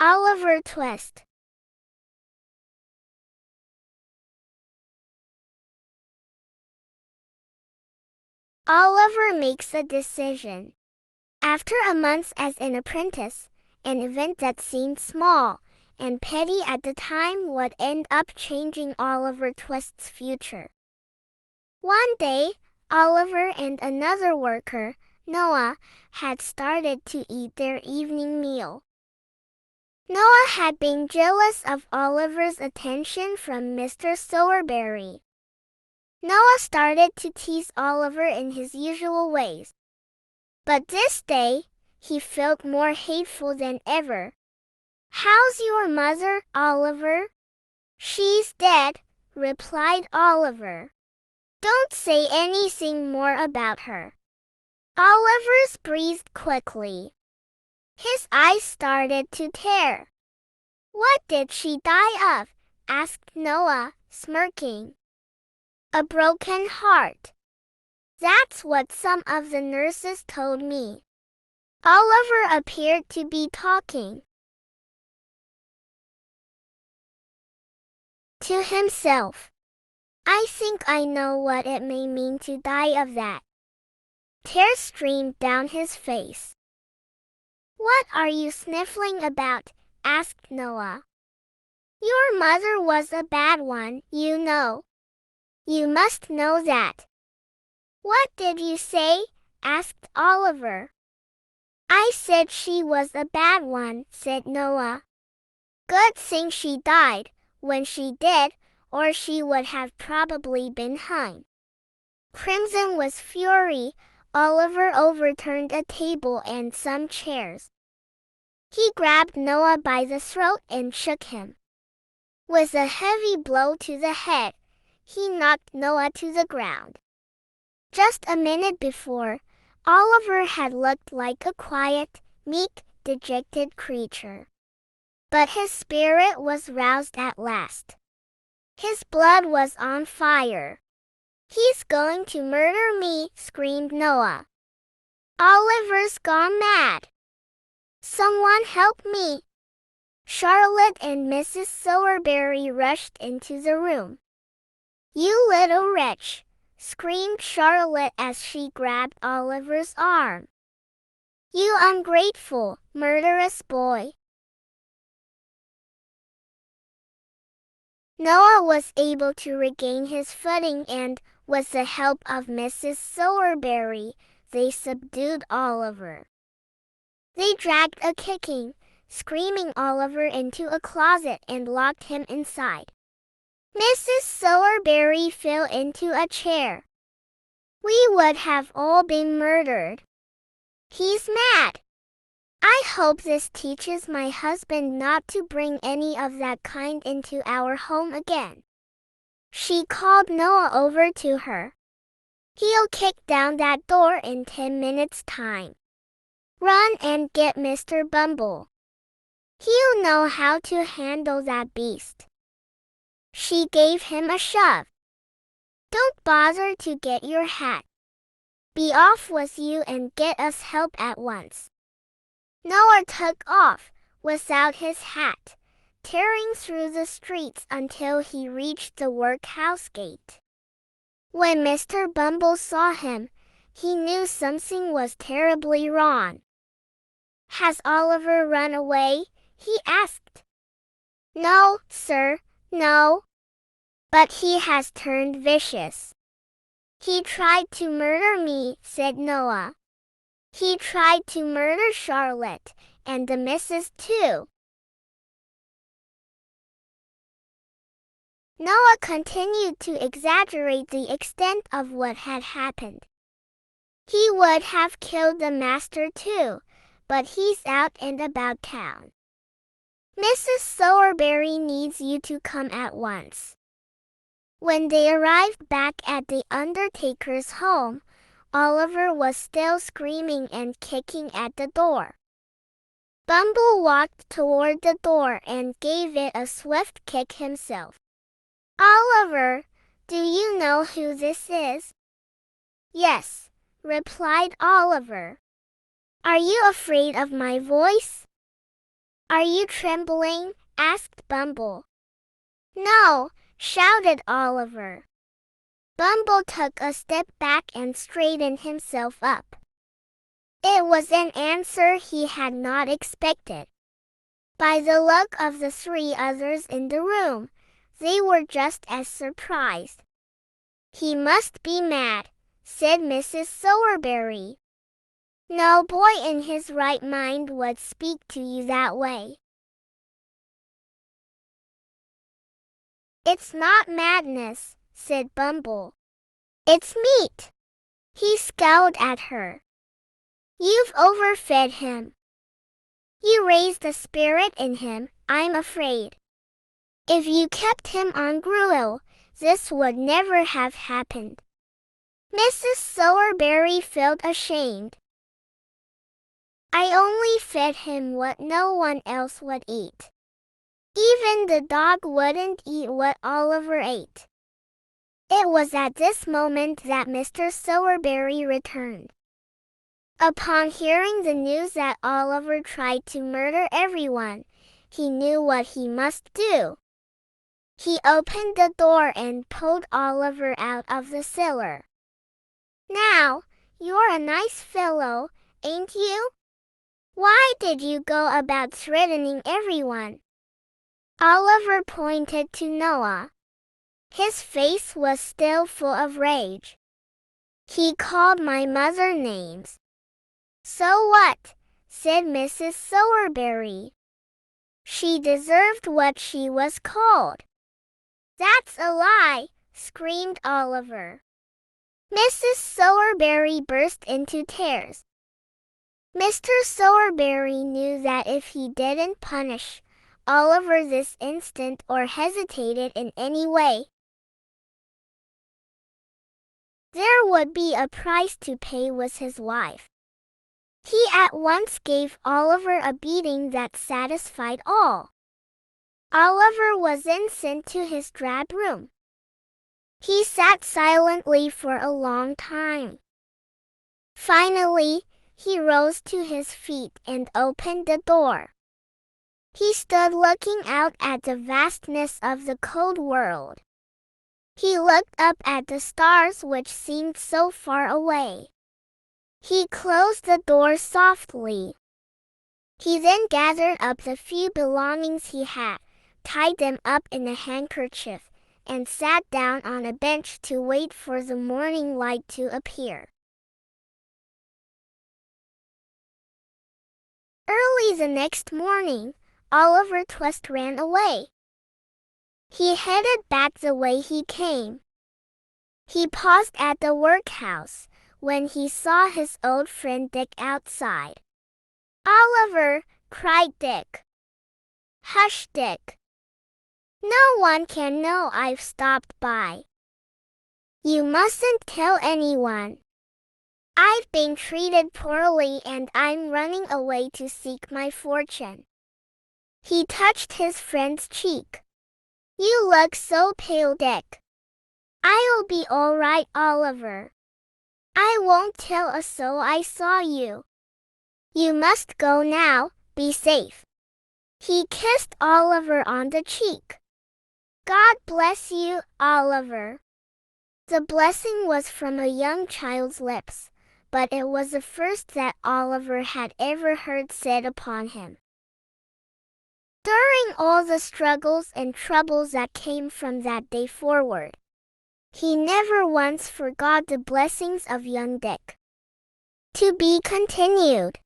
Oliver Twist. Oliver makes a decision. After a month as an apprentice, an event that seemed small and petty at the time would end up changing Oliver Twist's future. One day, Oliver and another worker, Noah, had started to eat their evening meal. Noah had been jealous of Oliver's attention from Mr. Sowerberry. Noah started to tease Oliver in his usual ways. But this day, he felt more hateful than ever. "How's your mother, Oliver?" "She's dead," replied Oliver. "Don't say anything more about her." Oliver breathed quickly. His eyes started to tear. "What did she die of?" asked Noah, smirking. "A broken heart. That's what some of the nurses told me." Oliver appeared to be talking to himself. "I think I know what it may mean to die of that." Tears streamed down his face. "What are you sniffling about?" asked Noah. "Your mother was a bad one, you know. You must know that." "What did you say?" asked Oliver. "I said she was a bad one," said Noah. "Good thing she died when she did, or she would have probably been hung." Crimson with fury, Oliver overturned a table and some chairs. He grabbed Noah by the throat and shook him. With a heavy blow to the head, he knocked Noah to the ground. Just a minute before, Oliver had looked like a quiet, meek, dejected creature. But his spirit was roused at last. His blood was on fire. "He's going to murder me," screamed Noah. "Oliver's gone mad. Someone help me." Charlotte and Mrs. Sowerberry rushed into the room. "You little wretch," screamed Charlotte as she grabbed Oliver's arm. "You ungrateful, murderous boy." Noah was able to regain his footing and, with the help of Mrs. Sowerberry, they subdued Oliver. They dragged a kicking, screaming Oliver into a closet and locked him inside. Mrs. Sowerberry fell into a chair. "We would have all been murdered. He's mad. I hope this teaches my husband not to bring any of that kind into our home again." She called Noah over to her. "He'll kick down that door in 10 minutes' time. Run and get Mr. Bumble. He'll know how to handle that beast." She gave him a shove. "Don't bother to get your hat. Be off with you and get us help at once." Noah took off, without his hat, tearing through the streets until he reached the workhouse gate. When Mr. Bumble saw him, he knew something was terribly wrong. "Has Oliver run away?" he asked. "No, sir, no. But he has turned vicious." "He tried to murder me," said Noah. "He tried to murder Charlotte, and the missus too." Noah continued to exaggerate the extent of what had happened. "He would have killed the master too, but he's out and about town. Mrs. Sowerberry needs you to come at once." When they arrived back at the undertaker's home, Oliver was still screaming and kicking at the door. Bumble walked toward the door and gave it a swift kick himself. "Oliver, do you know who this is?" "Yes," replied Oliver. "Are you afraid of my voice?" Are you trembling? Asked Bumble. No, shouted Oliver. Bumble took a step back and straightened himself up. It was an answer he had not expected. By the look of the three others in the room, they were just as surprised. He must be mad, said Mrs. Sowerberry. No boy in his right mind would speak to you that way. It's not madness, said Bumble. It's meat. He scowled at her. You've overfed him. You raised a spirit in him, I'm afraid. If you kept him on gruel, this would never have happened. Mrs. Sowerberry felt ashamed. I only fed him what no one else would eat. Even the dog wouldn't eat what Oliver ate. It was at this moment that Mr. Sowerberry returned. Upon hearing the news that Oliver tried to murder everyone, he knew what he must do. He opened the door and pulled Oliver out of the cellar. Now, you're a nice fellow, ain't you? Why did you go about threatening everyone? Oliver pointed to Noah. His face was still full of rage. He called my mother names. So what? Said Mrs. Sowerberry. She deserved what she was called. That's a lie, screamed Oliver. Mrs. Sowerberry burst into tears. Mr. Sowerberry knew that if he didn't punish Oliver this instant or hesitated in any way, there would be a price to pay with his wife. He at once gave Oliver a beating that satisfied all. Oliver was then sent to his drab room. He sat silently for a long time. Finally, he rose to his feet and opened the door. He stood looking out at the vastness of the cold world. He looked up at the stars which seemed so far away. He closed the door softly. He then gathered up the few belongings he had, tied them up in a handkerchief, and sat down on a bench to wait for the morning light to appear. Early the next morning, Oliver Twist ran away. He headed back the way he came. He paused at the workhouse when he saw his old friend Dick outside. Oliver, cried Dick. Hush, Dick. No one can know I've stopped by. You mustn't tell anyone. I've been treated poorly and I'm running away to seek my fortune. He touched his friend's cheek. You look so pale, Dick. I'll be all right, Oliver. I won't tell a soul I saw you. You must go now, be safe. He kissed Oliver on the cheek. God bless you, Oliver. The blessing was from a young child's lips, but it was the first that Oliver had ever heard said upon him. During all the struggles and troubles that came from that day forward, he never once forgot the blessings of young Dick. To be continued.